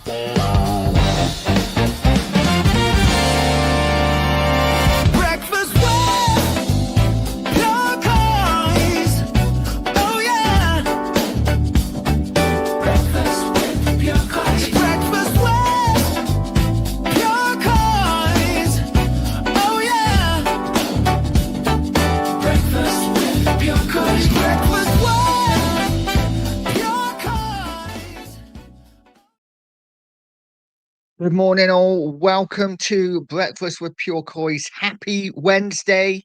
Breakfast with Pure Coys. Oh yeah. Breakfast with Pure Coys. Breakfast with Pure Coys. Oh yeah. Breakfast with Pure Coys. Breakfast with Pure Coys. Good morning, all. Welcome to Breakfast with Pure Coys. Happy Wednesday.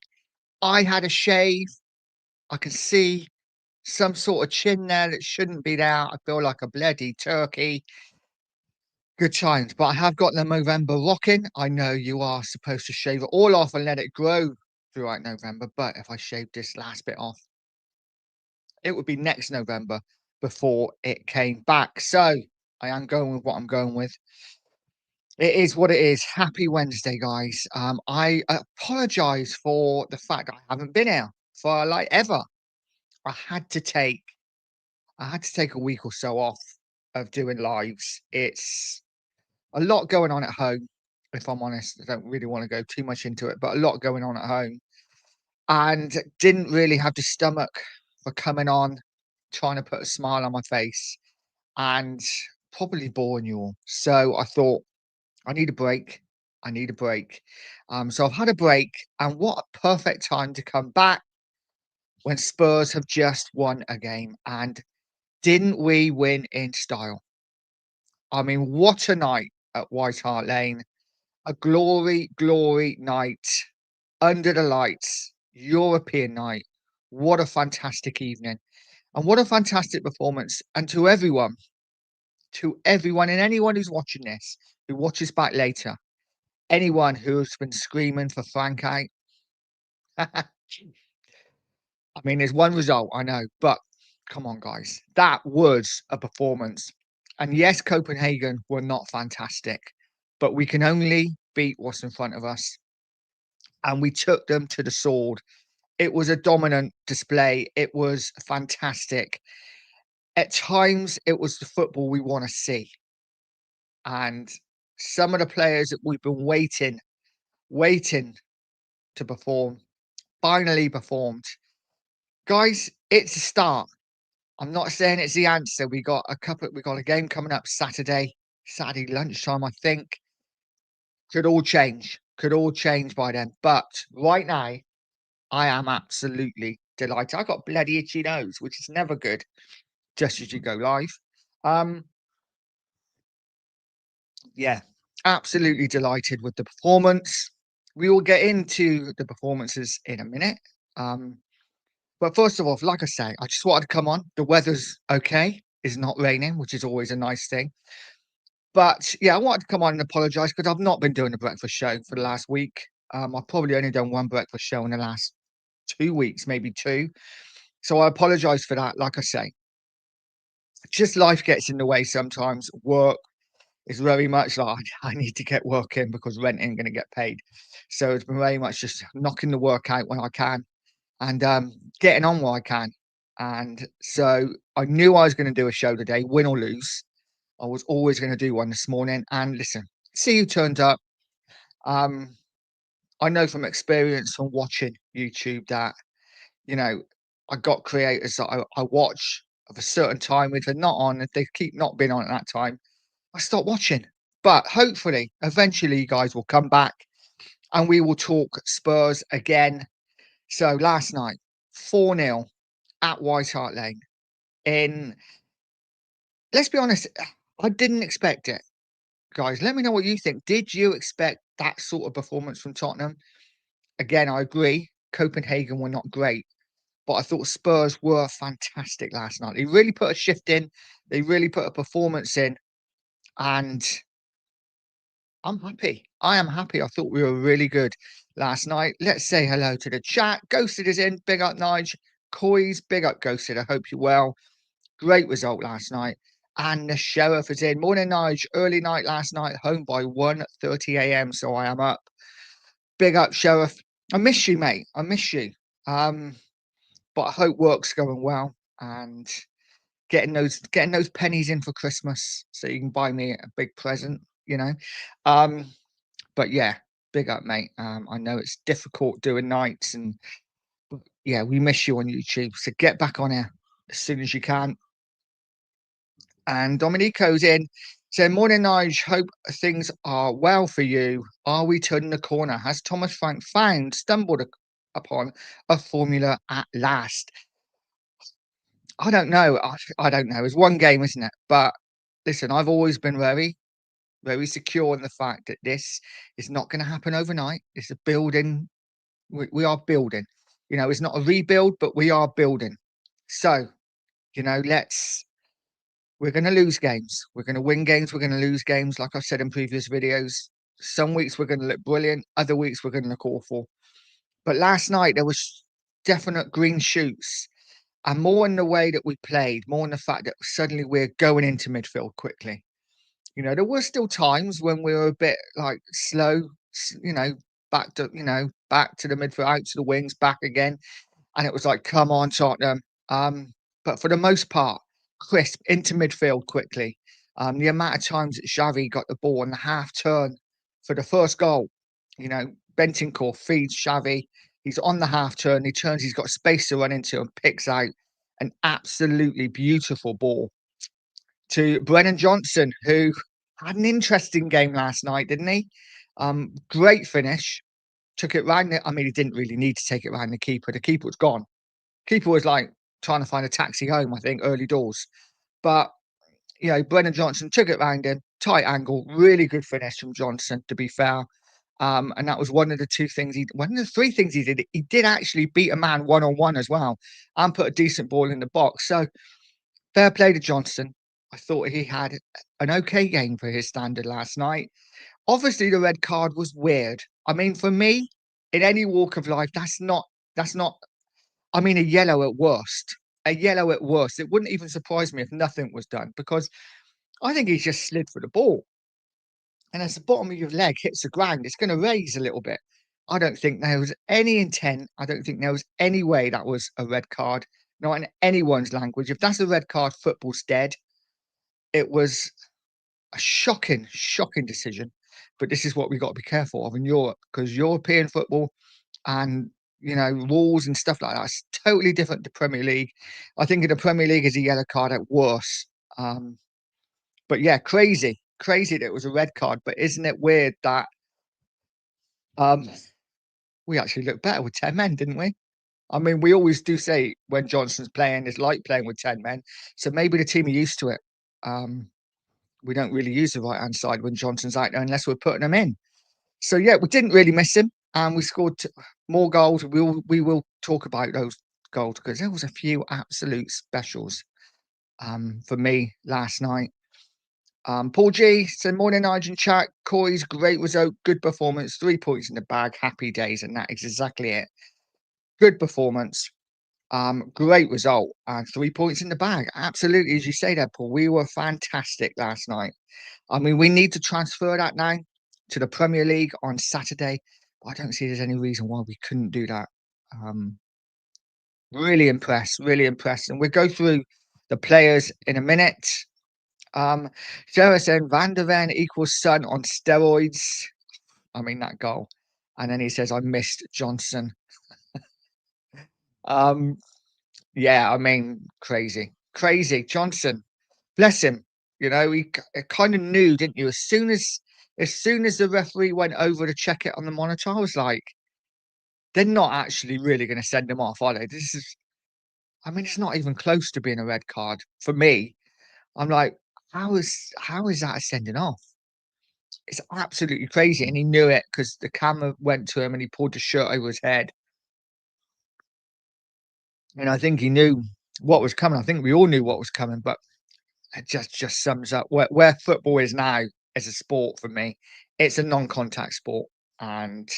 I had a shave. I can see some sort of chin there that shouldn't be there. I feel like a bloody turkey. Good times, but I have got the November rocking. I know you are supposed to shave it all off and let it grow throughout November, but if I shaved this last bit off, it would be next November before it came back. So I am going with what I'm going with. It is what it is. Happy Wednesday, guys. I apologize for the fact that I haven't been here for like ever. I had to take a week or so off of doing lives. It's a lot going on at home, if I'm honest. I don't really want to go too much into it, but a lot going on at home. And didn't really have the stomach for coming on, trying to put a smile on my face and probably boring you all. So I thought I need a break. I need a break. So I've had a break, and what a perfect time to come back when Spurs have just won a game. And didn't we win in style? I mean, what a night at White Hart Lane. A glory night under the lights, European night. What a fantastic evening. And what a fantastic performance. And to everyone, and anyone who's watching this, who watches back later, anyone who's been screaming for Frank out. I mean, there's one result, I know, but come on, guys. That was a performance. And yes, Copenhagen were not fantastic, but we can only beat what's in front of us. And we took them to the sword. It was a dominant display. It was fantastic. At times, it was the football we want to see. And some of the players that we've been waiting to perform, finally performed. Guys, it's a start. I'm not saying it's the answer. We got a game coming up Saturday lunchtime, I think. Could all change by then. But right now, I am absolutely delighted. I got bloody itchy nose, which is never good, just as you go live. Yeah, absolutely delighted with the performance. We will get into the performances in a minute. But first of all, like I say, I just wanted to come on. The weather's okay. It's not raining, which is always a nice thing. But yeah, I wanted to come on and apologise because I've not been doing a breakfast show for the last week. I've probably only done one breakfast show in the last 2 weeks, maybe two. So I apologise for that. Like I say, just life gets in the way sometimes. Work is very much like I need to get work in because rent ain't going to get paid. So it's been very much just knocking the work out when I can and getting on what I can. And so I knew I was going to do a show today, win or lose. I was always going to do one this morning. And listen, see who turned up. I know from experience from watching YouTube that, you know, I got creators that I watch of a certain time. If they're not on, if they keep not being on at that time, I stop watching. But hopefully, eventually, you guys will come back and we will talk Spurs again. So last night, 4-0 at White Hart Lane. Let's be honest, I didn't expect it. Guys, let me know what you think. Did you expect that sort of performance from Tottenham? Again, I agree. Copenhagen were not great, but I thought Spurs were fantastic last night. They really put a shift in. They really put a performance in. And I'm happy. I am happy. I thought we were really good last night. Let's say hello to the chat. Ghosted is in. Big up, Nige. Coys, big up, Ghosted. I hope you're well. Great result last night. And the Sheriff is in. Morning, Nige. Early night last night. Home by 1:30 a.m. So I am up. Big up, Sheriff. I miss you, mate. I miss you. But I hope work's going well. And getting those pennies in for Christmas so you can buy me a big present, you know. Um, but yeah, big up, mate. I know it's difficult doing nights, and but yeah, we miss you on YouTube. So get back on here as soon as you can. And Dominico's in saying, "Morning, Nige. Hope things are well for you. Are we turning the corner? Has Thomas Frank stumbled upon a formula at last?" I don't know. I don't know. It's one game, isn't it? But listen, I've always been very secure in the fact that this is not going to happen overnight. It's a building. We are building. You know, it's not a rebuild, but we are building. So, you know, we're going to lose games. We're going to win games. We're going to lose games. Like I've said in previous videos, some weeks we're going to look brilliant. Other weeks we're going to look awful. But last night there was definite green shoots, and more in the way that we played, more in the fact that suddenly we're going into midfield quickly. You know, there were still times when we were a bit like slow, you know, back to the midfield, out to the wings, back again. And it was like, come on, Tottenham. But for the most part, crisp into midfield quickly. The amount of times that Xavi got the ball on the half turn for the first goal, you know, Bentancur feeds Xavi. He's on the half turn. He turns. He's got space to run into and picks out an absolutely beautiful ball to Brennan Johnson, who had an interesting game last night, didn't he? Great finish. Took it round. I mean, he didn't really need to take it round the keeper. The keeper was gone. Keeper was like trying to find a taxi home, I think, early doors. But you know, Brennan Johnson took it round him, tight angle, really good finish from Johnson, to be fair. And that was one of the one of the three things he did. He did actually beat a man one on one as well, and put a decent ball in the box. So fair play to Johnson. I thought he had an okay game for his standard last night. Obviously, the red card was weird. I mean, for me, in any walk of life, that's not. I mean, a yellow at worst. A yellow at worst. It wouldn't even surprise me if nothing was done, because I think he's just slid for the ball. And as the bottom of your leg hits the ground, it's going to raise a little bit. I don't think there was any intent. I don't think there was any way that was a red card, not in anyone's language. If that's a red card, football's dead. It was a shocking, shocking decision. But this is what we got to be careful of in Europe, because European football and rules and stuff like that, it's totally different to Premier League. I think in the Premier League is a yellow card at worst. But yeah, crazy that it was a red card. But isn't it weird that um, we actually looked better with 10 men, didn't we? I mean, we always do say when Johnson's playing, it's like playing with 10 men. So maybe the team are used to it. Um, we don't really use the right hand side when Johnson's out there unless we're putting them in. So yeah, we didn't really miss him, and we scored more goals. We will talk about those goals because there was a few absolute specials for me last night. Paul G said, "Morning, Nigel chat. Coys, great result, good performance, 3 points in the bag, happy days," and that is exactly it. Good performance, great result, and 3 points in the bag. Absolutely, as you say there, Paul. We were fantastic last night. I mean, we need to transfer that now to the Premier League on Saturday. But I don't see there's any reason why we couldn't do that. Um, really impressed, really impressed. And we'll go through the players in a minute. Sarah said Van der Ven equals Son on steroids. I mean, that goal. And then he says, I missed Johnson. Um, yeah, I mean, crazy, crazy. Johnson, bless him. You know, he kind of knew, didn't you? As soon as the referee went over to check it on the monitor, I was like, they're not actually really going to send him off, are they? I mean, it's not even close to being a red card for me. I'm like, how is that a sending off? It's absolutely crazy, and he knew it because the camera went to him and he pulled the shirt over his head, and I think he knew what was coming. I think we all knew what was coming, but it just sums up where football is now as a sport for me. It's a non-contact sport, and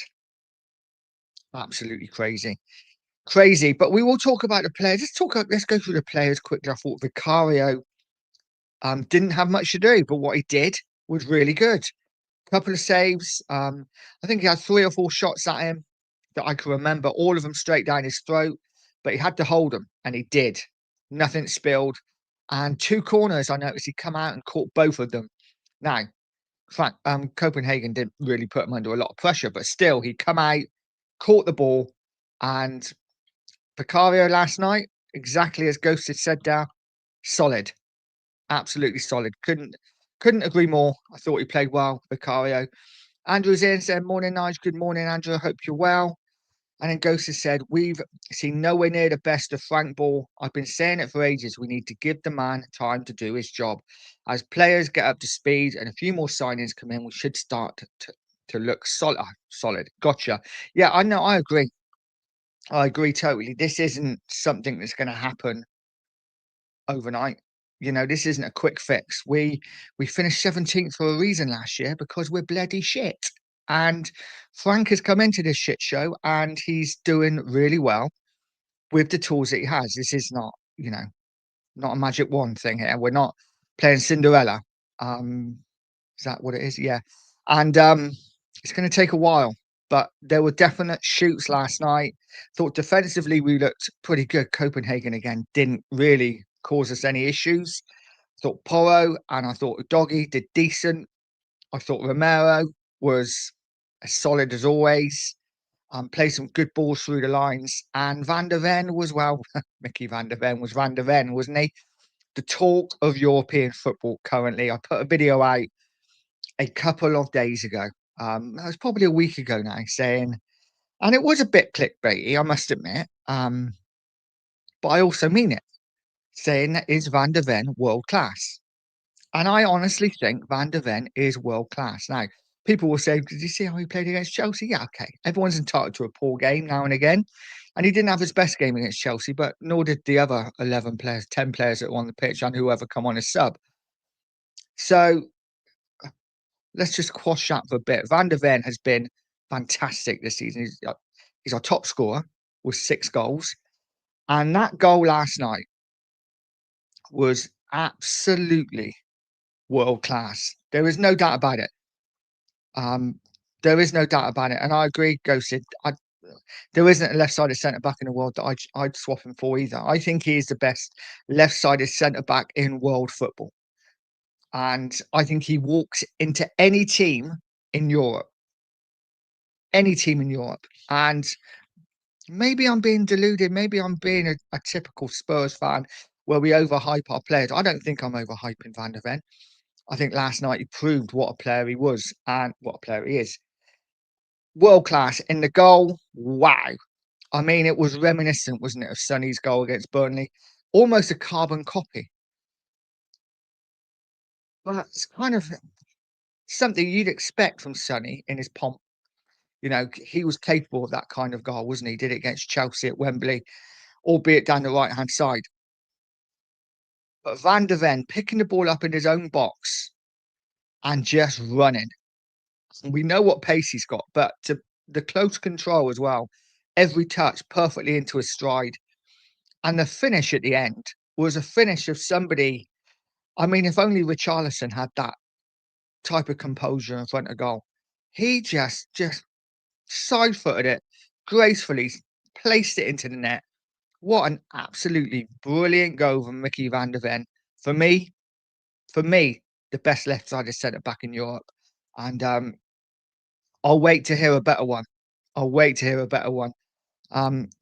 absolutely crazy. Crazy. But we will talk about the players. Let's go through the players quickly. I thought Vicario didn't have much to do, but what he did was really good. Couple of saves. I think he had 3 or 4 shots at him that I can remember, all of them straight down his throat, but he had to hold them, and he did. Nothing spilled. and 2 corners, I noticed he come out and caught both of them. Now, Copenhagen didn't really put him under a lot of pressure, but still, he come out, caught the ball, and Vicario last night, exactly as Ghost had said there, solid, absolutely solid. Couldn't agree more. I thought he played well, Vicario. Andrew's in, said, "Morning, Nigel. Good morning, Andrew. Hope you're well." And then Ghost has said, "We've seen nowhere near the best of Frank Ball. I've been saying it for ages. We need to give the man time to do his job. As players get up to speed and a few more signings come in, we should start to look solid." Solid. Gotcha. Yeah, I know. I agree. I agree totally. This isn't something that's going to happen overnight. This isn't a quick fix. We finished 17th for a reason last year because we're bloody shit. And Frank has come into this shit show and he's doing really well with the tools that he has. This is not a magic wand thing here. We're not playing Cinderella. Is that what it is? Yeah. And it's going to take a while, but there were definite shoots last night. Thought defensively we looked pretty good. Copenhagen again didn't really cause us any issues. Thought Porro and I thought Doggy did decent. I thought Romero was as solid as always. Played some good balls through the lines. And Van der Ven was, well, Mickey Van der Ven was Van der Ven, wasn't he? The talk of European football currently. I put a video out a couple of days ago. It was probably a week ago now, saying, and it was a bit clickbaity, I must admit, but I also mean it, saying that is Van der Ven world class? And I honestly think Van der Ven is world class. Now, people will say, "Did you see how he played against Chelsea?" Yeah, okay. Everyone's entitled to a poor game now and again. And he didn't have his best game against Chelsea, but nor did the other 11 players, 10 players that were on the pitch and whoever come on as sub. So let's just quash that for a bit. Van der Ven has been fantastic this season. He's our top scorer with 6 goals. And that goal last night was absolutely world class. There is no doubt about it. Um, there is no doubt about it. And I agree, Ghosted. There isn't a left-sided centre back in the world that I'd swap him for either. I think he is the best left-sided centre back in world football. And I think he walks into any team in Europe. And maybe I'm being deluded. Maybe I'm being a typical Spurs fan where we overhype our players. I don't think I'm overhyping Van der Ven. I think last night he proved what a player he was and what a player he is. World class in the goal. Wow. I mean, it was reminiscent, wasn't it, of Sonny's goal against Burnley? Almost a carbon copy. But it's kind of something you'd expect from Sonny in his pomp. He was capable of that kind of goal, wasn't he? Did it against Chelsea at Wembley, albeit down the right-hand side. But Van der Ven picking the ball up in his own box and just running. And we know what pace he's got, but to the close control as well. Every touch perfectly into his stride. And the finish at the end was a finish of somebody. I mean, if only Richarlison had that type of composure in front of goal. He just side-footed it gracefully, placed it into the net. What an absolutely brilliant goal from Mickey Van der Ven. For me, the best left-sided centre back in Europe. And I'll wait to hear a better one. I'll wait to hear a better one.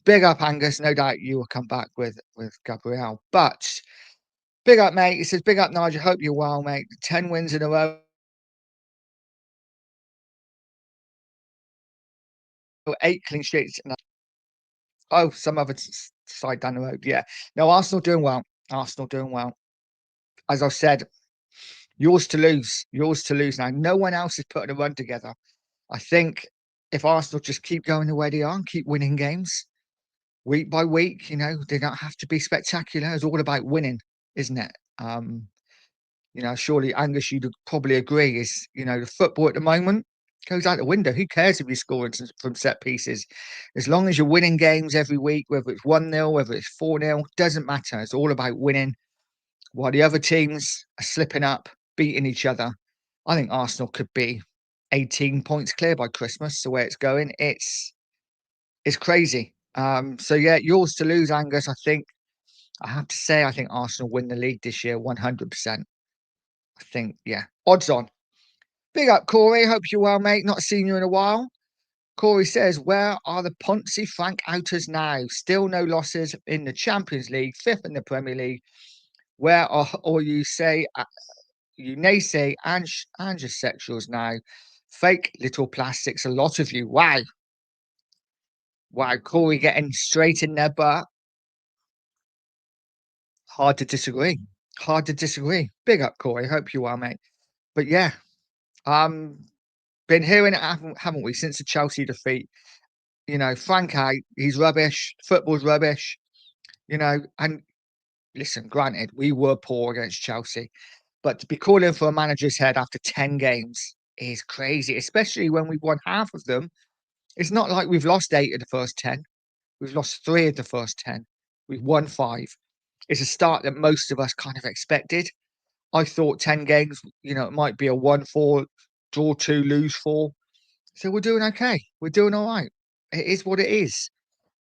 Big up, Angus. No doubt you will come back with Gabriel. But big up, mate. He says, big up, Nigel. Hope you're well, mate. 10 wins in a row. 8 clean sheets. Oh, some other side down the road. Yeah. No, Arsenal doing well. Arsenal doing well. As I've said, yours to lose. Yours to lose now. No one else is putting a run together. I think if Arsenal just keep going the way they are and keep winning games week by week, they don't have to be spectacular. It's all about winning, isn't it? Surely Angus, you'd probably agree, is the football at the moment goes out the window. Who cares if you're scoring from set pieces? As long as you're winning games every week, whether it's 1-0, whether it's 4-0, doesn't matter. It's all about winning. While the other teams are slipping up, beating each other, I think Arsenal could be 18 points clear by Christmas. The way it's going, it's crazy. So yeah, yours to lose, Angus. I think I have to say, I think Arsenal win the league this year 100%. I think, yeah, odds on. Big up, Corey. Hope you're well, mate. Not seen you in a while. Corey says, where are the Ponzi Frank outers now? Still no losses in the Champions League, fifth in the Premier League. Where are or you naysay and just sexuals now? Fake little plastics, a lot of you. Wow. Wow, Corey getting straight in their butt. Hard to disagree. Hard to disagree. Big up, Corey. Hope you are, mate. But yeah, been hearing it, haven't we, since the Chelsea defeat? You know, Frank out, he's rubbish. Football's rubbish. You know, and listen, granted, we were poor against Chelsea, but to be calling for a manager's head after 10 games is crazy, especially when we've won half of them. It's not like we've lost 8 of the first 10. We've lost 3 of the first 10. We've won 5. It's a start that most of us kind of expected. I thought 10 games, you know, it might be a 1-4, draw 2, lose 4. So we're doing okay. We're doing all right. It is what it is.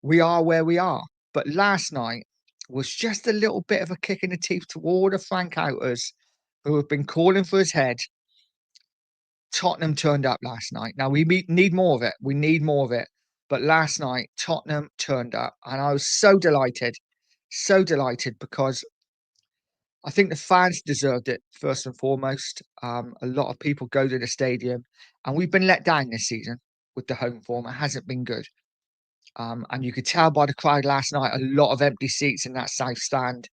We are where we are. But last night was just a little bit of a kick in the teeth to all the Frank outers who have been calling for his head. Tottenham turned up last night. Now we need more of it. We need more of it. But last night, Tottenham turned up, and I was so delighted because I think the fans deserved it first and foremost. A lot of people go to the stadium, and we've been let down this season with the home form. It hasn't been good. And you could tell by the crowd last night, a lot of empty seats in that south stand.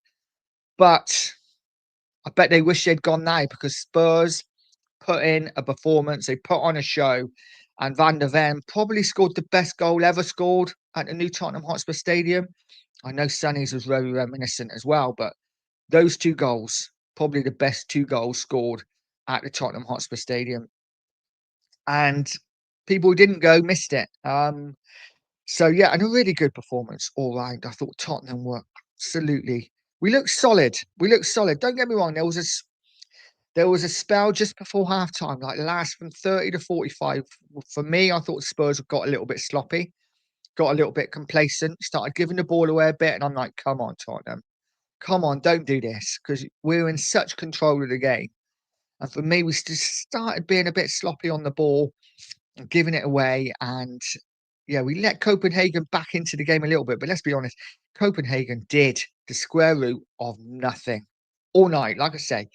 But I bet they wish they'd gone now because Spurs put in a performance, they put on a show, and Van der Ven probably scored the best goal ever scored at the new Tottenham Hotspur Stadium. I know Sonny's was very reminiscent as well, but those 2 goals, probably the best 2 goals scored at the Tottenham Hotspur Stadium. And people who didn't go missed it. So yeah, and a really good performance all round. I thought Tottenham were absolutely. We looked solid. We looked solid. Don't get me wrong. There was a spell just before half time, like last from 30 to 45. For me, I thought Spurs got a little bit sloppy, got a little bit complacent, started giving the ball away a bit, and I'm like, come on, Tottenham, come on, don't do this because we're in such control of the game. And for me, we just started being a bit sloppy on the ball and giving it away. And yeah, we let Copenhagen back into the game a little bit. But let's be honest, Copenhagen did the square root of nothing all night. Like I say,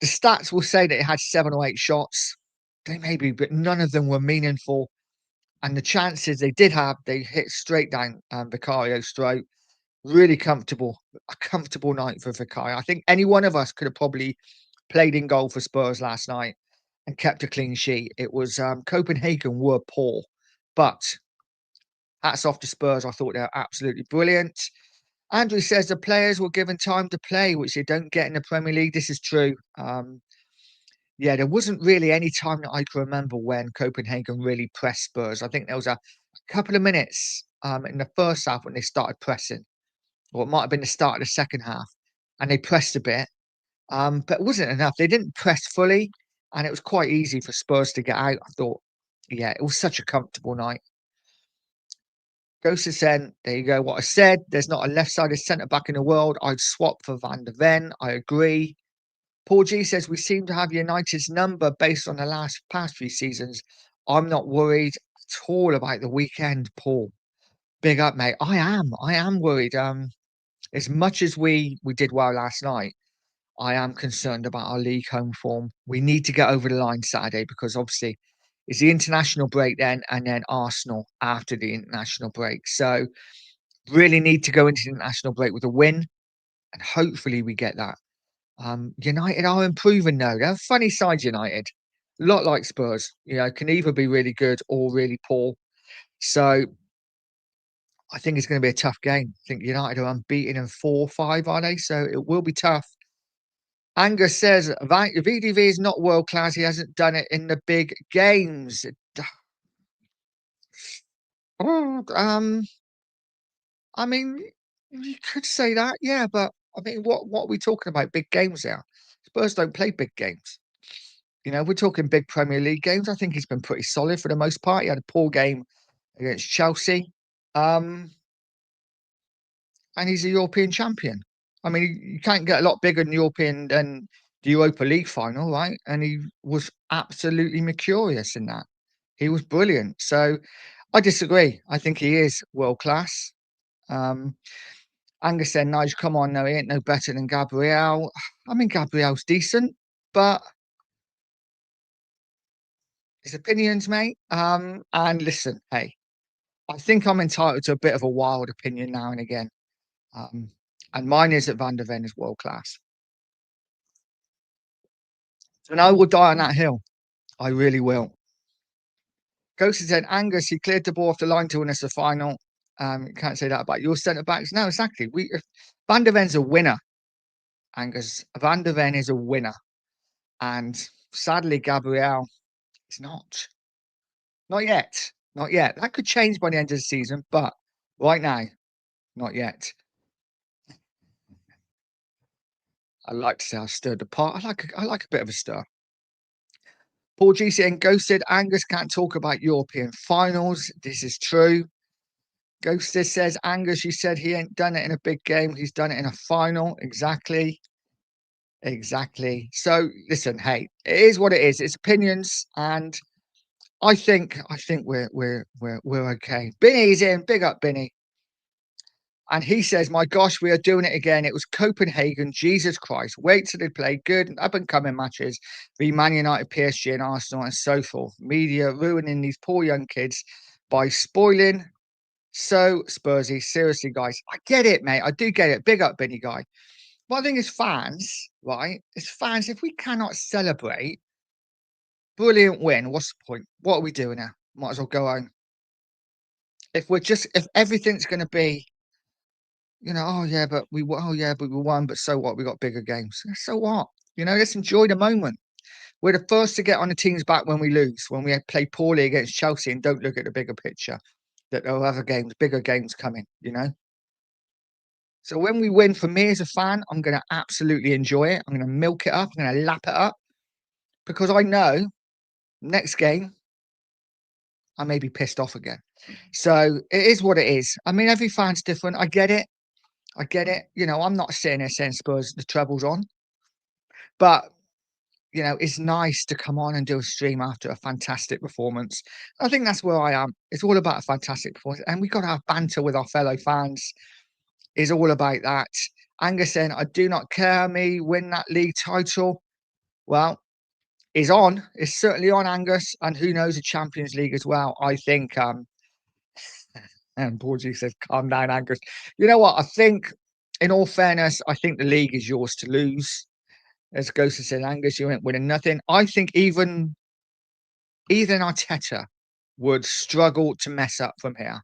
the stats will say that it had 7 or 8 shots. They may be, but none of them were meaningful. And the chances they did have, they hit straight down Vicario's throat. Really comfortable, a comfortable night for Vicario. I think any one of us could have probably played in goal for Spurs last night and kept a clean sheet. It was Copenhagen were poor, but hats off to Spurs. I thought they were absolutely brilliant. Andrew says the players were given time to play, which they don't get in the Premier League. This is true. Yeah, there wasn't really any time that I can remember when Copenhagen really pressed Spurs. I think there was a couple of minutes in the first half when they started pressing, or it might have been the start of the second half, and they pressed a bit. But it wasn't enough. They didn't press fully, and it was quite easy for Spurs to get out. I thought, yeah, it was such a comfortable night. Ghost is saying, there you go. What I said, there's not a left-sided centre back in the world. I'd swap for Van der Ven. I agree. Paul G says we seem to have United's number based on the past few seasons. I'm not worried at all about the weekend, Paul. Big up, mate. I am worried. As much as we did well last night, I am concerned about our league home form. We need to get over the line Saturday because obviously it's the international break then, and then Arsenal after the international break. So really need to go into the international break with a win, and hopefully we get that. United are improving though. They're a funny side, United. A lot like Spurs, you know, can either be really good or really poor. So I think it's going to be a tough game. I think United are unbeaten in 4-5, are they? So it will be tough. Angus says VDV is not world class. He hasn't done it in the big games. I mean, you could say that, yeah, but I mean, what are we talking about? Big games now. Spurs don't play big games. You know, we're talking big Premier League games. I think he's been pretty solid for the most part. He had a poor game against Chelsea. And he's a European champion. I mean, you can't get a lot bigger in European than the Europa League final, right? And he was absolutely mercurious in that. He was brilliant. So I disagree. I think he is world class. Um, Angus said, Nigel, come on, no, he ain't no better than Gabriel. I mean, Gabriel's decent, but his opinions, mate. And listen, hey, I think I'm entitled to a bit of a wild opinion now and again. Um, and mine is that Van der Ven is world class. And I will die on that hill. I really will. Ghost said, Angus, he cleared the ball off the line to win us the final. You can't say that about your centre backs. No, exactly. Van der Ven's a winner, Angus. Van der Ven is a winner. And sadly, Gabriel is not. Not yet. Not yet. That could change by the end of the season, but right now, not yet. I like to say I stirred the pot. I like a bit of a stir. Paul G saying, Ghosted, Angus can't talk about European finals. This is true. Ghosted says, Angus, you said he ain't done it in a big game. He's done it in a final. Exactly. Exactly. So listen, hey, it is what it is. It's opinions, and I think we're okay. Binny's in. Big up, Binny. And he says, my gosh, we are doing it again. It was Copenhagen. Jesus Christ. Wait till they play good up and coming matches. Be Man United, PSG, and Arsenal, and so forth. Media ruining these poor young kids by spoiling. So Spursy, seriously, guys, I get it, mate. I do get it. Big up, Benny guy. But I think as fans, right? As fans, if we cannot celebrate brilliant win, what's the point? What are we doing now? Might as well go home. If everything's going to be, oh yeah, but we won. But so what? We got bigger games. So what? Let's enjoy the moment. We're the first to get on the team's back when we lose, when we play poorly against Chelsea and don't look at the bigger picture. That there are other games, bigger games coming. So when we win, for me as a fan, I'm going to absolutely enjoy it. I'm going to milk it up. I'm going to lap it up because I know next game I may be pissed off again. So it is what it is. I mean, every fan's different. I get it. I get it. I'm not sitting there saying Spurs the treble's on, but it's nice to come on and do a stream after a fantastic performance. I think that's where I am. It's all about a fantastic performance, and we got to have banter with our fellow fans. Is all about that. Angus saying, I do not care me win that league title. Well, is on. It's certainly on, Angus. And who knows, the Champions League as well. I think and Paul G says, calm down, Angus. You know what? I think, in all fairness, I think the league is yours to lose. As Ghost said, Angus, you ain't winning nothing. I think even Arteta would struggle to mess up from here.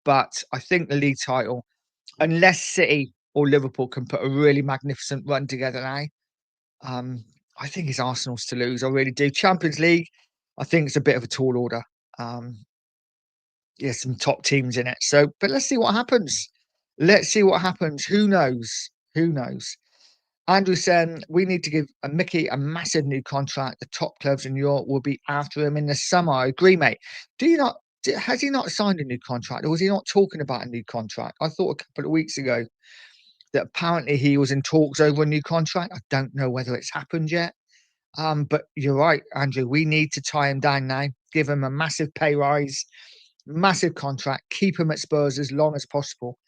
But I think the league title, unless City or Liverpool can put a really magnificent run together now, I think it's Arsenal's to lose. I really do. Champions League, I think it's a bit of a tall order. Yeah, some top teams in it. So, but let's see what happens. Let's see what happens. Who knows? Who knows? Andrew saying we need to give a Mickey a massive new contract. The top clubs in Europe will be after him in the summer. I agree, mate. Has he not signed a new contract, or was he not talking about a new contract? I thought a couple of weeks ago that apparently he was in talks over a new contract. I don't know whether it's happened yet. But you're right, Andrew. We need to tie him down now, give him a massive pay rise, massive contract, keep him at Spurs as long as possible.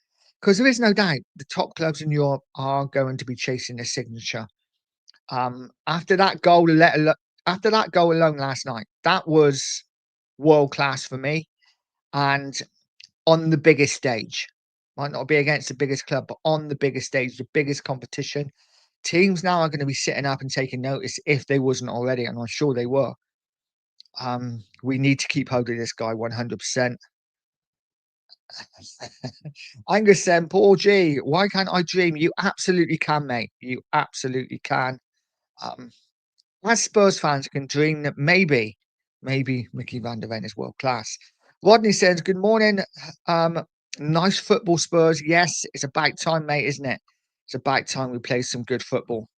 Because there is no doubt the top clubs in Europe are going to be chasing his signature. After that goal, after that goal alone last night, that was world class for me. And on the biggest stage, might not be against the biggest club, but on the biggest stage, the biggest competition, teams now are going to be sitting up and taking notice if they wasn't already, and I'm sure they were. We need to keep hold of this guy 100%. Angus saying, Paul G, why can't I dream? You absolutely can, mate. You absolutely can. Um, as Spurs fans can dream that maybe Mickey van der Ven is world class. Rodney says, good morning. Nice football, Spurs. Yes, it's about time, mate, isn't it? It's about time we play some good football.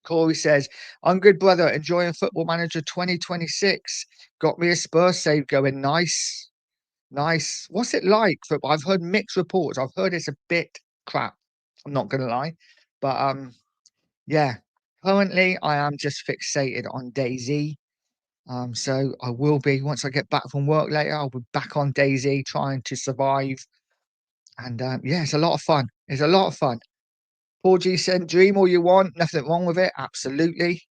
Corey says, I'm good, brother. Enjoying Football Manager 2026. Got me a Spurs save going. Nice. Nice. What's it like? I've heard mixed reports. I've heard it's a bit crap. I'm not gonna lie. But yeah, currently I am just fixated on DayZ. So I will be once I get back from work later, I'll be back on DayZ trying to survive. And yeah, it's a lot of fun. It's a lot of fun. Paul G said, dream all you want, nothing wrong with it. Absolutely.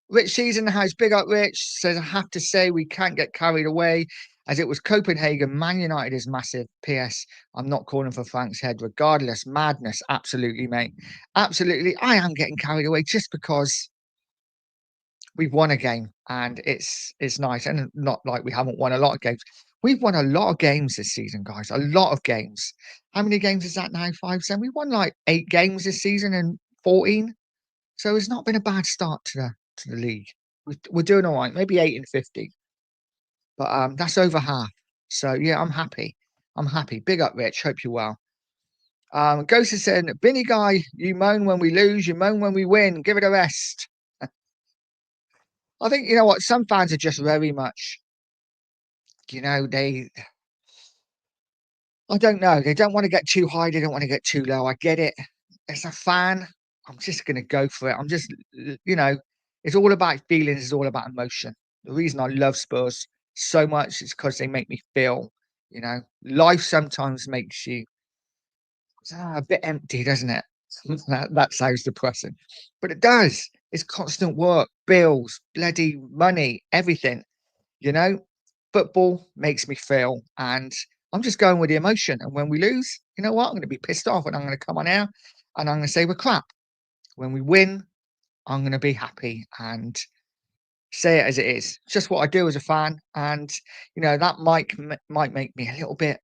Rich sees in the house, big up Rich, says, I have to say we can't get carried away as it was Copenhagen. Man United is massive. PS, I'm not calling for Frank's head regardless. Madness. Absolutely, mate. Absolutely. I am getting carried away just because we've won a game and it's nice. And not like we haven't won a lot of games. We've won a lot of games this season, guys. A lot of games. How many games is that now? 5, 7? We won like 8 games this season and 14. So it's not been a bad start to the league. We're doing all right, maybe 8 and 50, but that's over half. So yeah, I'm happy. I'm happy. Big up, Rich. Hope you're well. Ghost is saying, Binny guy, you moan when we lose, you moan when we win. Give it a rest. I think you know what, some fans are just very much, you know, I don't know, they don't want to get too high, they don't want to get too low. I get it. As a fan, I'm just gonna go for it. I'm just you know, it's all about feelings, it's all about emotion. The reason I love Spurs so much is because they make me feel, you know, life sometimes makes you a bit empty, doesn't it? That sounds depressing. But it does. It's constant work, bills, bloody money, everything, you know. Football makes me feel, and I'm just going with the emotion. And when we lose, you know what? I'm going to be pissed off, and I'm going to come on air, and I'm going to say we're crap. When we win, I'm going to be happy and say it as it is. Just what I do as a fan, and you know that might make me a little bit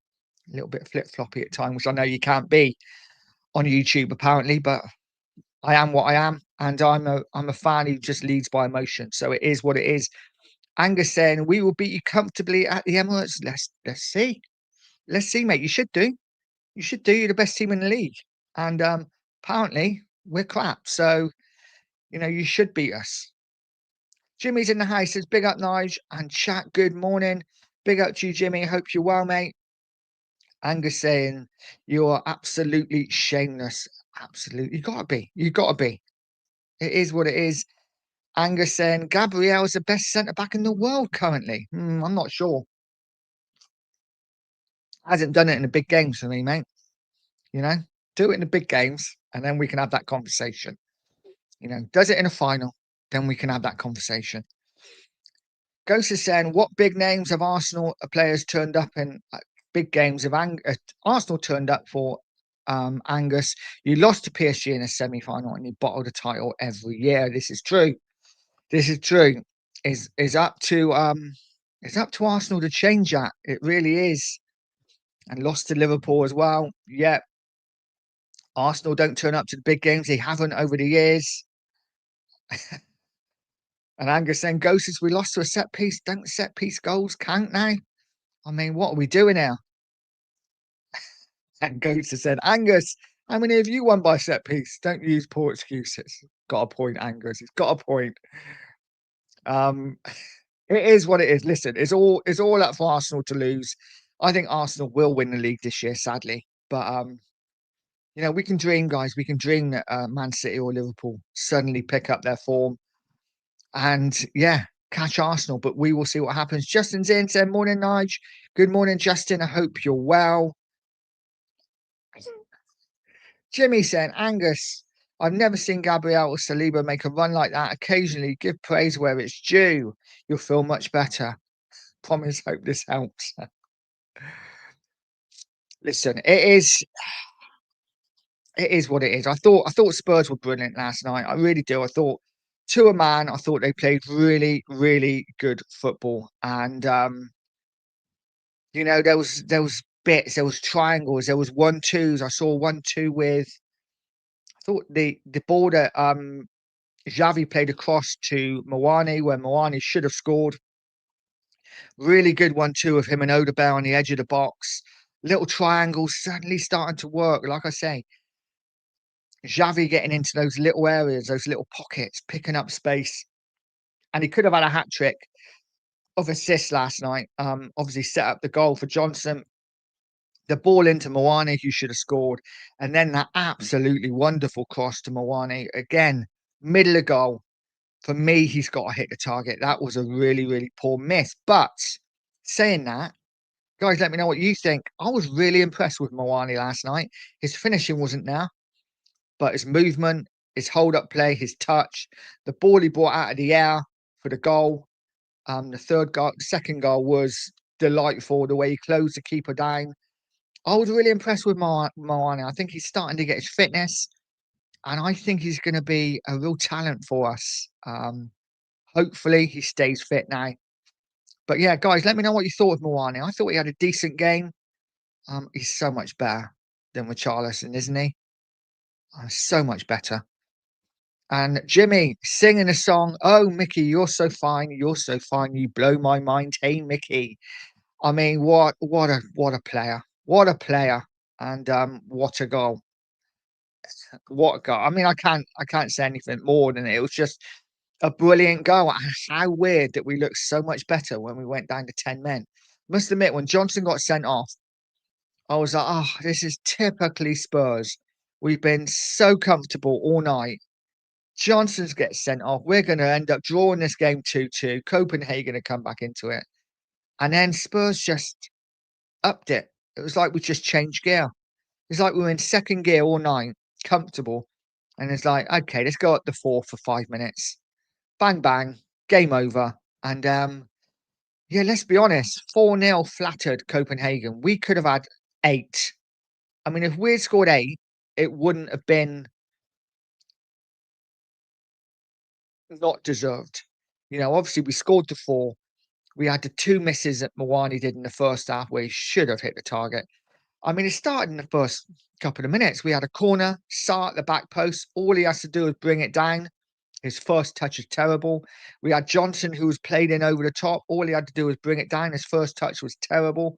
flip floppy at times, which I know you can't be on YouTube apparently, but I am what I am, and I'm a fan who just leads by emotion. So it is what it is. Angus saying we will beat you comfortably at the Emirates. Let's see. Let's see, mate. You should do. You should do. You're the best team in the league. And apparently we're crap. So, you know, you should beat us. Jimmy's in the house, says big up Nige and chat. Good morning. Big up to you, Jimmy. Hope you're well, mate. Angus saying you are absolutely shameless. Absolutely. You gotta be. You gotta be. It is what it is. Angus saying Gabriel is the best centre back in the world currently. I'm not sure. Hasn't done it in the big games for me, mate. You know, do it in the big games, and then we can have that conversation. You know, does it in a final, then we can have that conversation. Ghost is saying, what big names have Arsenal players turned up in big games? Of Arsenal turned up for Angus. You lost to PSG in a semi-final, and you bottled a title every year. This is true. This is true. Is up to it's up to Arsenal to change that. It really is. And lost to Liverpool as well. Yeah, Arsenal don't turn up to the big games. They haven't over the years. And Angus saying, Ghosts, we lost to a set piece. Don't set piece goals count now? I mean, what are we doing now? And Ghosts said, Angus, how many of you won by set piece? Don't use poor excuses. Got a point, Angus. He's got a point. Um, it is what it is. Listen, it's all up for Arsenal to lose. I think Arsenal will win the league this year, sadly. But you know, we can dream, guys. We can dream that Man City or Liverpool suddenly pick up their form and yeah, catch Arsenal. But we will see what happens. Justin's in said, morning, Nige. Good morning, Justin. I hope you're well. Jimmy said, Angus, I've never seen Gabriel or Saliba make a run like that. Occasionally, give praise where it's due. You'll feel much better. Promise, hope this helps. Listen, it is what it is. I thought Spurs were brilliant last night. I really do. I thought to a man, I thought they played really, really good football. And you know, there was bits, there was triangles, there was 1-2s. I saw 1-2 with I thought the ball that Xavi played across to Mawani where Mawani should have scored. Really good 1-2 of him and Odebear on the edge of the box. Little triangles suddenly starting to work. Like I say, Xavi getting into those little areas, those little pockets, picking up space. And he could have had a hat trick of assists last night. Obviously set up the goal for Johnson. The ball into Moani, who should have scored, and then that absolutely wonderful cross to Moani again, middle of goal. For me, he's got to hit the target. That was a really, really poor miss. But saying that, guys, let me know what you think. I was really impressed with Moani last night. His finishing wasn't there, but his movement, his hold-up play, his touch, the ball he brought out of the air for the goal. Second goal was delightful. The way he closed the keeper down. I was really impressed with Moani. I think he's starting to get his fitness, and I think he's going to be a real talent for us. Hopefully, he stays fit now. But yeah, guys, let me know what you thought of Moani. I thought he had a decent game. He's so much better than Richarlison, isn't he? So much better. And Jimmy singing a song. Oh, Mickey, you're so fine. You're so fine. You blow my mind. Hey, Mickey. I mean, what a player. What a player. And what a goal. What a goal. I mean, I can't say anything more than it. It was just a brilliant goal. And how weird that we looked so much better when we went down to 10 men. Must admit, when Johnson got sent off, I was like, oh, this is typically Spurs. We've been so comfortable all night. Johnson's gets sent off. We're going to end up drawing this game 2-2. Copenhagen to come back into it. And then Spurs just upped it. It was like we just changed gear. It's like we were in second gear all night, comfortable. And it's like, okay, let's go up the four for 5 minutes. Bang, bang, game over. And yeah, let's be honest, 4-0 flattered Copenhagen. We could have had 8. I mean, if we'd scored 8, it wouldn't have been not deserved. You know, obviously we scored the 4. We had the 2 misses that Mawani did in the first half where he should have hit the target. I mean, it started in the first couple of minutes. We had a corner, Sarr at the back post. All he has to do is bring it down. His first touch is terrible. We had Johnson, who was played in over the top. All he had to do was bring it down. His first touch was terrible.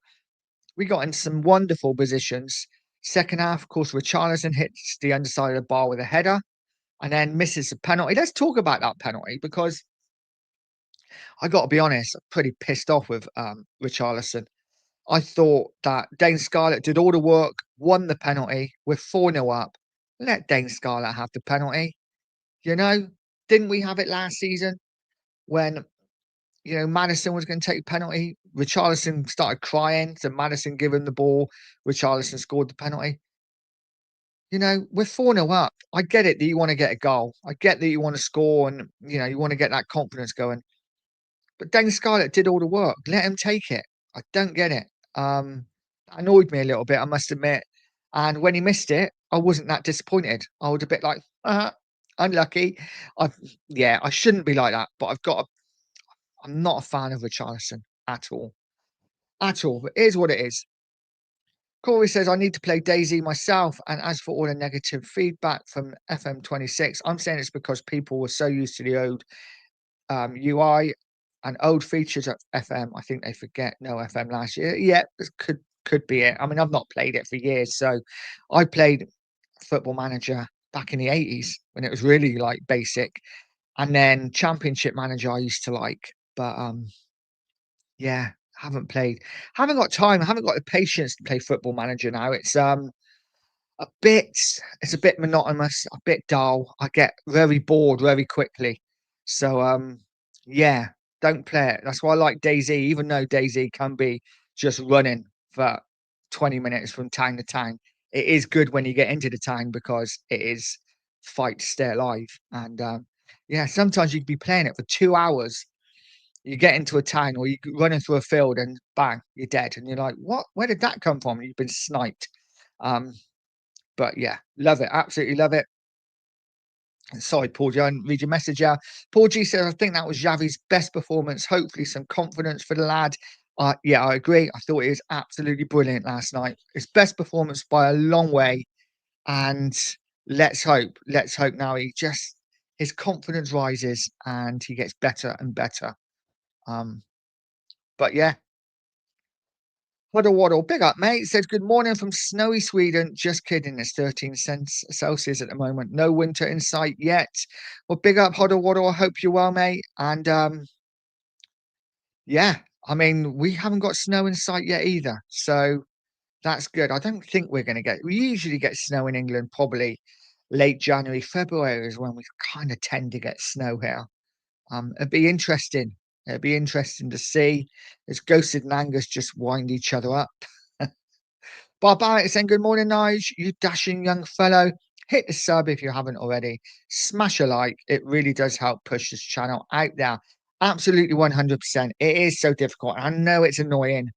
We got in some wonderful positions. Second half, of course, Richarlison hits the underside of the bar with a header and then misses a penalty. Let's talk about that penalty because I got to be honest, I'm pretty pissed off with Richarlison. I thought that Dane Scarlett did all the work, won the penalty. We're 4-0 up. Let Dane Scarlett have the penalty. You know, didn't we have it last season when, you know, Madison was going to take a penalty? Richarlison started crying. So Madison gave him the ball. Richarlison scored the penalty. You know, we're 4-0 up. I get it that you want to get a goal. I get that you want to score and, you know, you want to get that confidence going. But Dane Scarlett did all the work. Let him take it. I don't get it. Annoyed me a little bit, I must admit. And when he missed it, I wasn't that disappointed. I was a bit like, unlucky. Yeah, I shouldn't be like that, but I'm not a fan of Richarlison at all. At all. But here's what it is. Corey says, I need to play Daisy myself. And as for all the negative feedback from FM26, I'm saying it's because people were so used to the old UI and old features of FM. I think they forget no FM last year. Yeah, this could be it. I mean, I've not played it for years, so I played Football Manager back in the 80s when it was really like basic, and then Championship Manager I used to like, but yeah, haven't got time. I haven't got the patience to play Football Manager now. A bit it's a bit monotonous, a bit dull. I get very bored very quickly. So yeah, don't play it. That's why I like DayZ, even though DayZ can be just running for 20 minutes from town to town. It is good when you get into the town because it is fight to stay alive. And yeah, sometimes you could be playing it for 2 hours. You get into a town or you running through a field and bang, you're dead. And you're like, what? Where did that come from? You've been sniped. Um, but yeah, love it. Absolutely love it. Sorry, Paul G, I didn't read your message out. Paul G says, I think that was Xavi's best performance. Hopefully some confidence for the lad. Yeah, I agree. I thought it was absolutely brilliant last night. His best performance by a long way. And let's hope now his confidence rises and he gets better and better. But yeah, Waddle Waddle, big up, mate. Says, good morning from snowy Sweden. Just kidding, it's 13 Celsius at the moment. No winter in sight yet. Well, big up, Huddle Waddle. I hope you're well, mate. And yeah, I mean, we haven't got snow in sight yet either. So That's good. I don't think we're gonna get we usually get snow in England probably late January, February is when we kinda tend to get snow here. It'd be interesting. It'd be interesting to see as Ghosted and Angus just wind each other up. Bob Barrett saying, "Good morning, Nige. You dashing young fellow. Hit the sub if you haven't already. Smash a like. It really does help push this channel out there." Absolutely 100%. It is so difficult. I know it's annoying.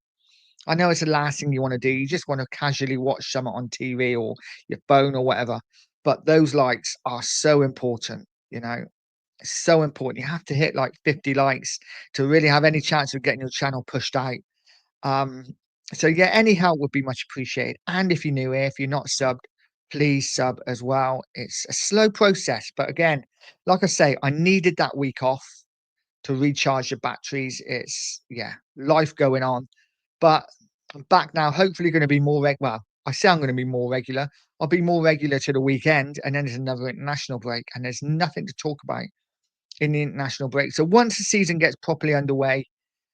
I know it's the last thing you want to do. You just want to casually watch something on TV or your phone or whatever. But those likes are so important, you know. It's so important. You have to hit like 50 likes to really have any chance of getting your channel pushed out. Um, so yeah, any help would be much appreciated. And if you're new here, if you're not subbed, please sub as well. It's a slow process, but again, like I say, I needed that week off to recharge the batteries. It's yeah, life going on, but I'm back now. Hopefully, going to be more well. I say I'm going to be more regular. I'll be more regular to the weekend, and then there's another international break, and there's nothing to talk about in the international break. So once the season gets properly underway,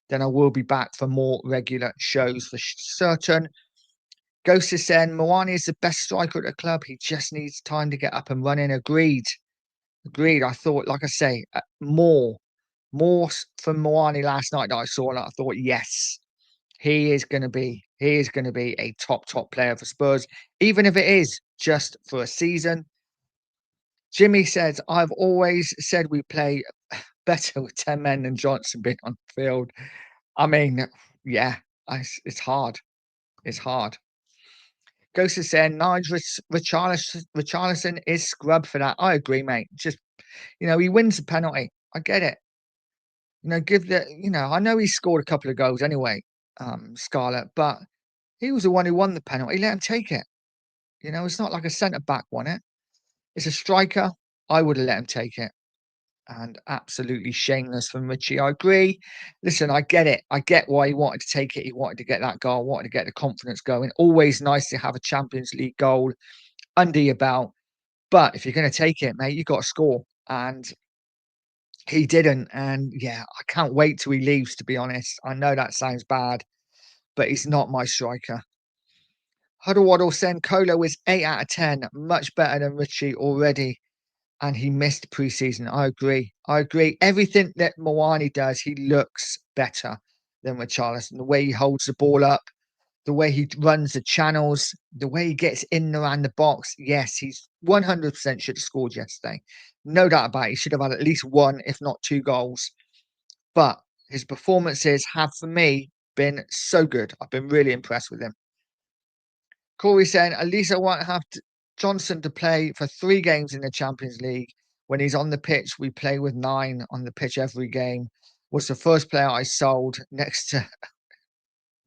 then I will be back for more regular shows for certain. Ghost is saying Moani is the best striker at the club. He just needs time to get up and running. Agreed. Agreed. I thought, like I say, more from Moani last night that I saw. And I thought, yes, he is going to be a top player for Spurs, even if it is just for a season. Jimmy says, I've always said we play better with 10 men than Johnson being on the field. I mean, yeah, it's hard. It's hard. Ghost is saying Nigel Richarlison is scrub for that. I agree, mate. Just he wins the penalty. I get it. Give the I know he scored a couple of goals anyway, Scarlett, but he was the one who won the penalty. Let him take it. It's not like a centre back won it. It's a striker. I would have let him take it. And absolutely shameless from Richie. I agree. Listen, I get it. I get why he wanted to take it. He wanted to get that goal, wanted to get the confidence going. Always nice to have a Champions League goal under your belt. But if you're going to take it, mate, you got to score. And he didn't. And yeah, I can't wait till he leaves, to be honest. I know that sounds bad, but he's not my striker. Huddle Waddle saying Colo is 8 out of 10. Much better than Richie already. And he missed preseason. I agree. I agree. Everything that Moani does, he looks better than Richarlison. The way he holds the ball up, the way he runs the channels, the way he gets in around the box. Yes, he's 100% should have scored yesterday. No doubt about it. He should have had at least one, if not two goals. But his performances have, for me, been so good. I've been really impressed with him. Corey saying, at least I won't have Johnson to play for 3 games in the Champions League. When he's on the pitch, we play with 9 on the pitch every game. Was the first player I sold next to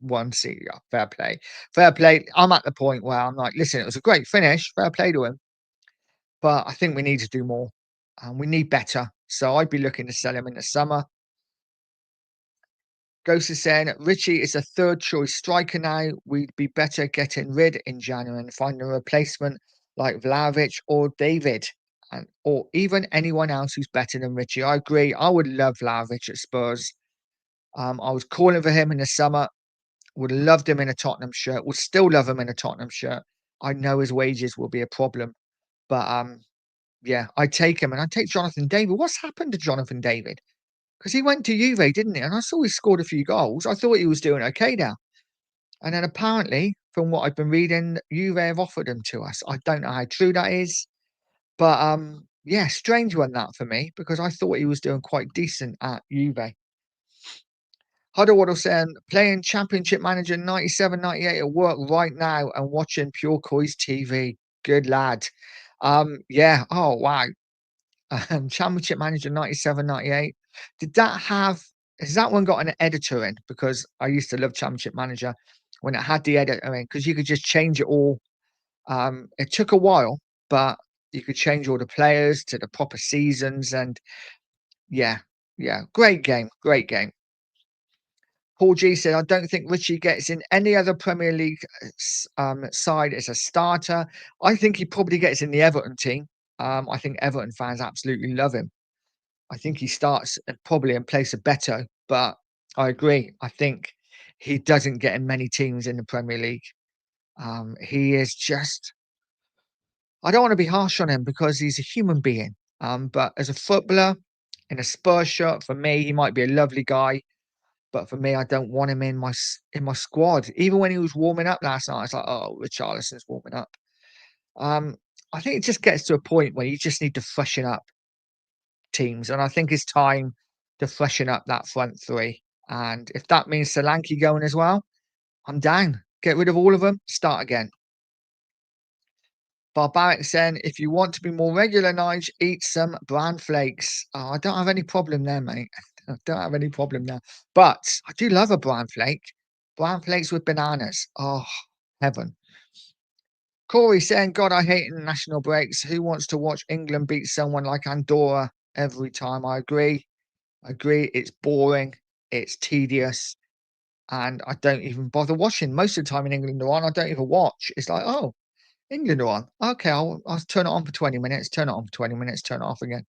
one seat. Yeah, fair play. Fair play. I'm at the point where I'm like, listen, it was a great finish. Fair play to him. But I think we need to do more. And we need better. So I'd be looking to sell him in the summer. Ghost is saying Richie is a third choice striker now. We'd be better getting rid in January and finding a replacement like Vlahovic or David, or even anyone else who's better than Richie. I agree. I would love Vlahovic at Spurs. I was calling for him in the summer. Would have loved him in a Tottenham shirt. Would still love him in a Tottenham shirt. I know his wages will be a problem, but yeah, I take him and I take Jonathan David. What's happened to Jonathan David? Because he went to Juve, didn't he? And I saw he scored a few goals. I thought he was doing okay now. And then apparently, from what I've been reading, Juve have offered him to us. I don't know how true that is. But yeah, strange one that for me, because I thought he was doing quite decent at Juve. Huddle Waddle saying, playing Championship Manager 97, 98 at work right now and watching Pure Coys TV. Good lad. Yeah. Oh, wow. Championship Manager 97, 98. Did that have has that one got an editor in? Because I used to love Championship Manager when it had the editor in, because you could just change it all. It took a while, but you could change all the players to the proper seasons, and yeah, yeah, great game, great game. Paul G said, I don't think Richie gets in any other Premier League side as a starter. I think he probably gets in the Everton team. I think Everton fans absolutely love him. I think he starts probably in place of Beto, but I agree. I think he doesn't get in many teams in the Premier League. He is just, I don't want to be harsh on him because he's a human being. But as a footballer in a Spurs shirt, for me, he might be a lovely guy. But for me, I don't want him in in my squad. Even when he was warming up last night, it's like, oh, Richarlison's warming up. Um, I think it just gets to a point where you just need to freshen up teams, and I think it's time to freshen up that front three. And if that means Solanke going as well, I'm down. Get rid of all of them, start again. Barbaric saying, if you want to be more regular, Nige, eat some bran flakes. Oh, I don't have any problem there, mate. I don't have any problem there. But I do love a bran flake. Bran flakes with bananas. Oh, heaven. Corey saying, God, I hate international breaks. Who wants to watch England beat someone like Andorra every time? I agree. I agree. It's boring. It's tedious. And I don't even bother watching. Most of the time in England are on, I don't even watch. It's like, oh, England are on. Okay, I'll turn it on for 20 minutes, turn it on for 20 minutes, turn it off again.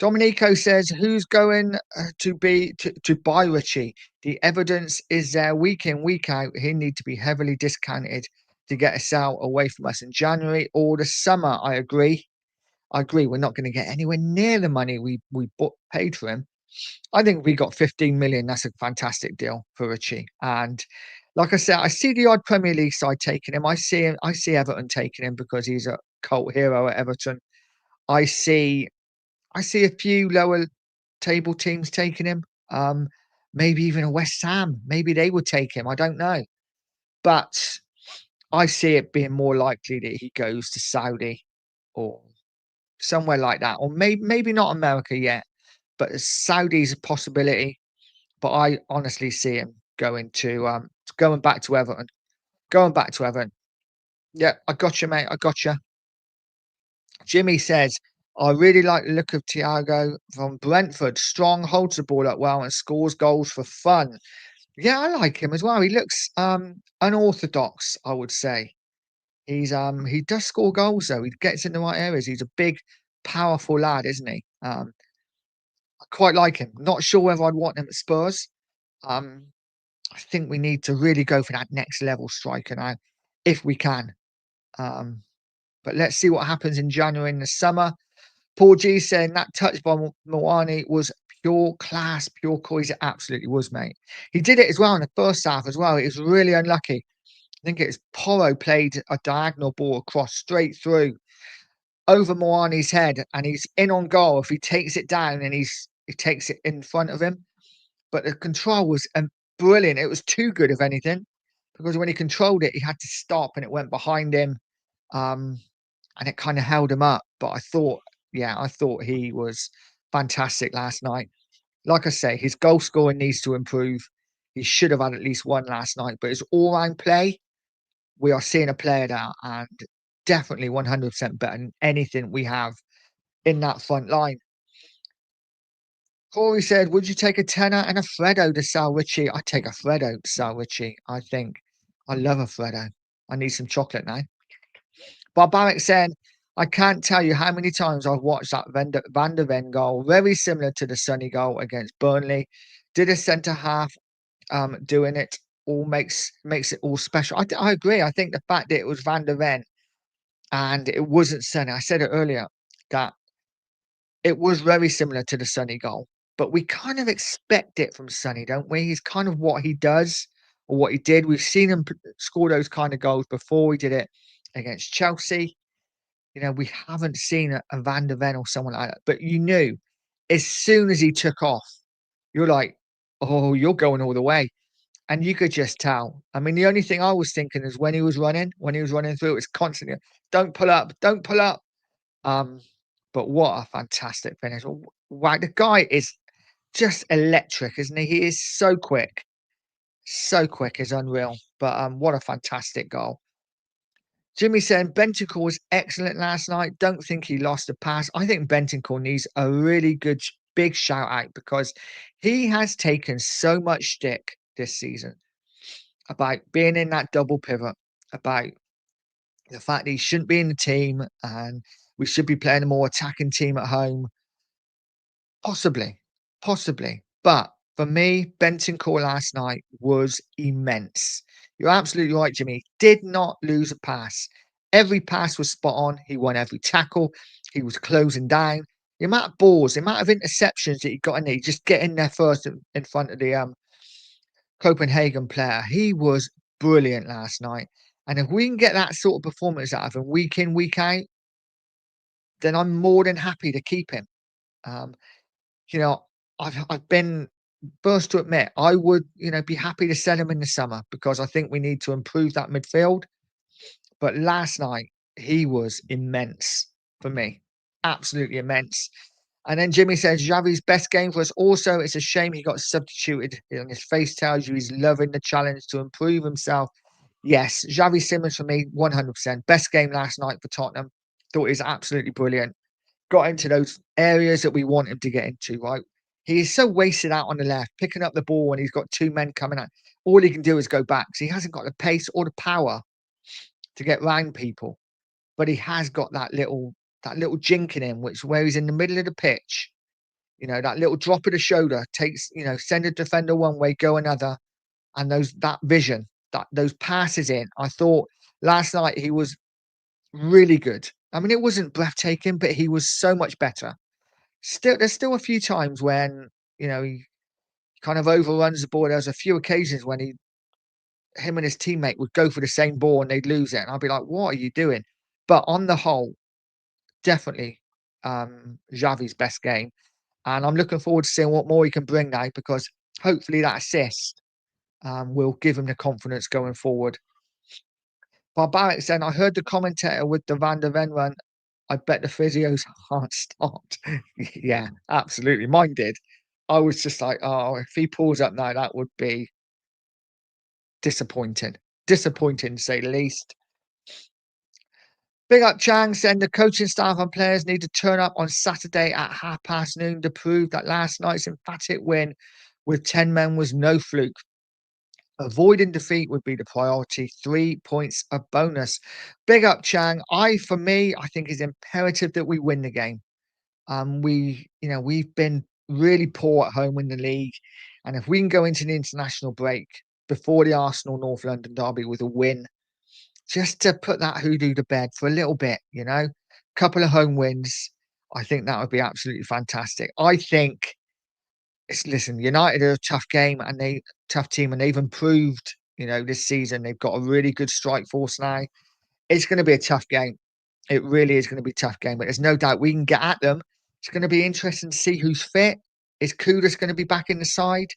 Dominico says, who's going to buy Richie? The evidence is there week in, week out. He need to be heavily discounted to get us out away from us in January or the summer. I agree. I agree. We're not going to get anywhere near the money we paid for him. I think we got 15 million. That's a fantastic deal for Richie. And like I said, I see the odd Premier League side taking him. I see him. I see Everton taking him because he's a cult hero at Everton. I see. I see a few lower table teams taking him. Um, Maybe even a West Ham. Maybe they would take him. I don't know. But I see it being more likely that he goes to Saudi or somewhere like that, or maybe not America yet, but Saudi's a possibility. But I honestly see him going back to Everton. Going back to Everton. Yeah, I got you, mate. I got you. Jimmy says, I really like the look of Thiago from Brentford. Strong, holds the ball up well and scores goals for fun. Yeah, I like him as well. He looks unorthodox, I would say. He does score goals though. He gets in the right areas. He's a big, powerful lad, isn't he? I quite like him. Not sure whether I'd want him at Spurs. Um, I think we need to really go for that next level striker now, if we can. Um, but let's see what happens in January in the summer. Paul G saying that touch by Moani was pure class, pure coys. It absolutely was, mate. He did it as well in the first half as well. It was really unlucky. I think it was Porro played a diagonal ball across straight through over Moani's head, and he's in on goal if he takes it down and he takes it in front of him. But the control was brilliant. It was too good, if anything, because when he controlled it, he had to stop and it went behind him. Um, and it kind of held him up. But I thought he was fantastic last night. Like I say, his goal scoring needs to improve. He should have had at least one last night, but his all round play, we are seeing a player now and definitely 100% better than anything we have in that front line. Corey said, would you take a tenner and a Freddo to sell Richie? I'd take a Freddo to sell Richie. I think I love a Freddo. I need some chocolate now. Barbaric saying, I can't tell you how many times I've watched that Van der Ven goal, very similar to the Sonny goal against Burnley. Did a centre half doing it all makes it all special. I agree. I think the fact that it was Van der Ven and it wasn't Sonny, I said it earlier, that it was very similar to the Sonny goal, but we kind of expect it from Sonny, don't we? He's kind of what he does or what he did. We've seen him score those kind of goals before. He did it against Chelsea. You know, we haven't seen a Van der Ven or someone like that. But you knew as soon as he took off, you're like, oh, you're going all the way. And you could just tell. I mean, the only thing I was thinking is when he was running through, it was constantly, don't pull up, don't pull up. Um, but what a fantastic finish. Wow, the guy is just electric, isn't he? He is so quick. So quick is unreal. But what a fantastic goal. Jimmy saying Bentancur was excellent last night. Don't think he lost a pass. I think Bentancur needs a really good big shout out because he has taken so much stick this season about being in that double pivot, about the fact that he shouldn't be in the team and we should be playing a more attacking team at home. Possibly, possibly. But for me, Bentancur last night was immense. You're absolutely right, Jimmy. He did not lose a pass. Every pass was spot on. He won every tackle. He was closing down. The amount of balls, the amount of interceptions that he got in there, he just get in there first in front of the Copenhagen player. He was brilliant last night. And if we can get that sort of performance out of him week in, week out, then I'm more than happy to keep him. Um, you know, I've been first to admit I would, be happy to sell him in the summer because I think we need to improve that midfield. But last night he was immense for me, absolutely immense. And then Jimmy says Xavi's best game for us. Also, it's a shame he got substituted. And his face tells you he's loving the challenge to improve himself. Yes, Xavi Simons for me, 100%. Best game last night for Tottenham. Thought he was absolutely brilliant. Got into those areas that we want him to get into, right? He's so wasted out on the left, picking up the ball when he's got two men coming out. All he can do is go back. So he hasn't got the pace or the power to get round people. But he has got that little jink in him, which where he's in the middle of the pitch, that little drop of the shoulder takes, send a defender one way, go another. And that vision, those passes in. I thought last night he was really good. I mean, it wasn't breathtaking, but he was so much better. There's still a few times when, he kind of overruns the ball. There was a few occasions when him and his teammate would go for the same ball and they'd lose it. And I'd be like, what are you doing? But on the whole, definitely Xavi's best game. And I'm looking forward to seeing what more he can bring now because hopefully that assist will give him the confidence going forward. Barbaric said, I heard the commentator with the Van der Ven run. I bet the physios aren't stopped. Yeah, absolutely. Mine did. I was just like, oh, if he pulls up now, that would be disappointing. Disappointing, to say the least. Big up Chang saying the coaching staff and players need to turn up on Saturday at noon to prove that last night's emphatic win with 10 men was no fluke. Avoiding defeat would be the priority. 3 points a bonus. Big up Chang. For me, I think it's imperative that we win the game. We've been really poor at home in the league. And if we can go into the international break before the Arsenal North London derby with a win, just to put that hoodoo to bed for a little bit, couple of home wins, I think that would be absolutely fantastic. I think listen, United are a tough team and they've improved, this season. They've got a really good strike force now. It's going to be a tough game. It really is going to be a tough game, but there's no doubt we can get at them. It's going to be interesting to see who's fit. Is Kudus going to be back in the side?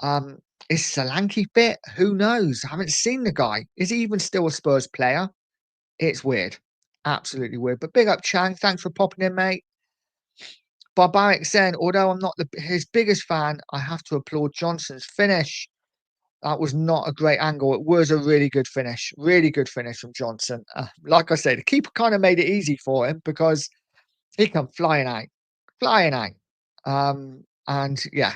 Um, is Solanke fit? Who knows? I haven't seen the guy. Is he even still a Spurs player? It's weird. Absolutely weird. But big up Chang. Thanks for popping in, mate. Barbaric saying, although I'm not his biggest fan, I have to applaud Johnson's finish. That was not a great angle. It was a really good finish. Really good finish from Johnson. Like I say, the keeper kind of made it easy for him because he come flying out. Flying out. And yeah,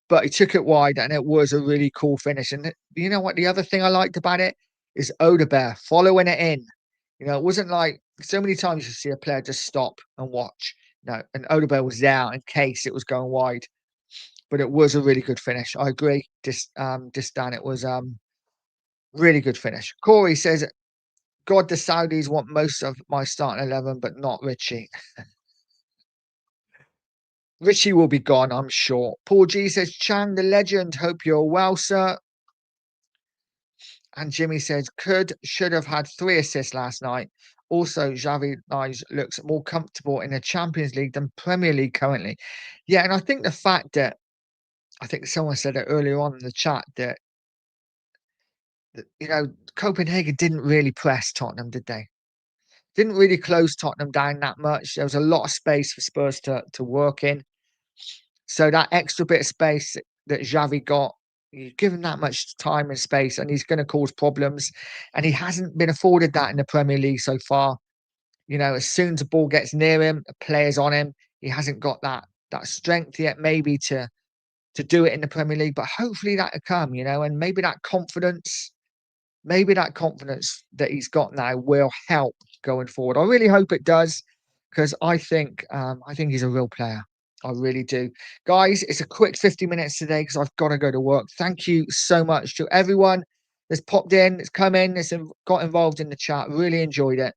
but he took it wide and it was a really cool finish. And you know what? The other thing I liked about it is Odebear following it in. It wasn't like so many times you see a player just stop and watch. No, and Odebear was there in case it was going wide. But it was a really good finish. I agree. Dan, it was really good finish. Corey says, God, the Saudis want most of my starting 11, but not Richie. Richie will be gone, I'm sure. Paul G says, Chang, the legend, hope you're well, sir. And Jimmy says, should have had 3 assists last night. Also, Xavi looks more comfortable in the Champions League than Premier League currently. Yeah, and I think the fact that, I think someone said it earlier on in the chat that Copenhagen didn't really press Tottenham, did they? Didn't really close Tottenham down that much. There was a lot of space for Spurs to work in. So that extra bit of space that Xavi got, you give him that much time and space, and he's going to cause problems. And he hasn't been afforded that in the Premier League so far. As soon as the ball gets near him, a player's on him. He hasn't got that strength yet, maybe to do it in the Premier League. But hopefully that'll come, and maybe that confidence that he's got now will help going forward. I really hope it does because I think he's a real player. I really do. Guys, it's a quick 50 minutes today because I've got to go to work. Thank you so much to everyone that's popped in, that's come in, that's got involved in the chat. Really enjoyed it.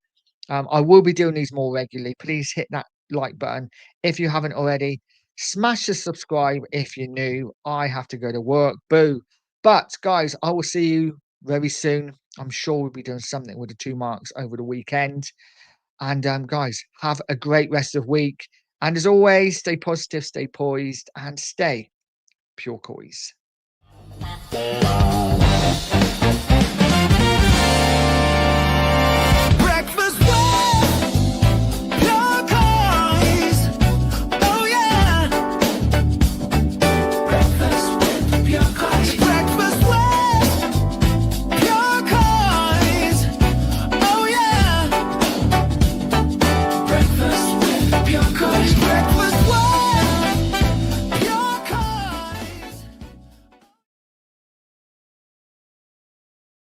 I will be doing these more regularly. Please hit that like button if you haven't already. Smash the subscribe if you're new. I have to go to work. Boo. But guys, I will see you very soon. I'm sure we'll be doing something with the 2 marks over the weekend. And guys, have a great rest of week. And as always, stay positive, stay poised, and stay pure coys.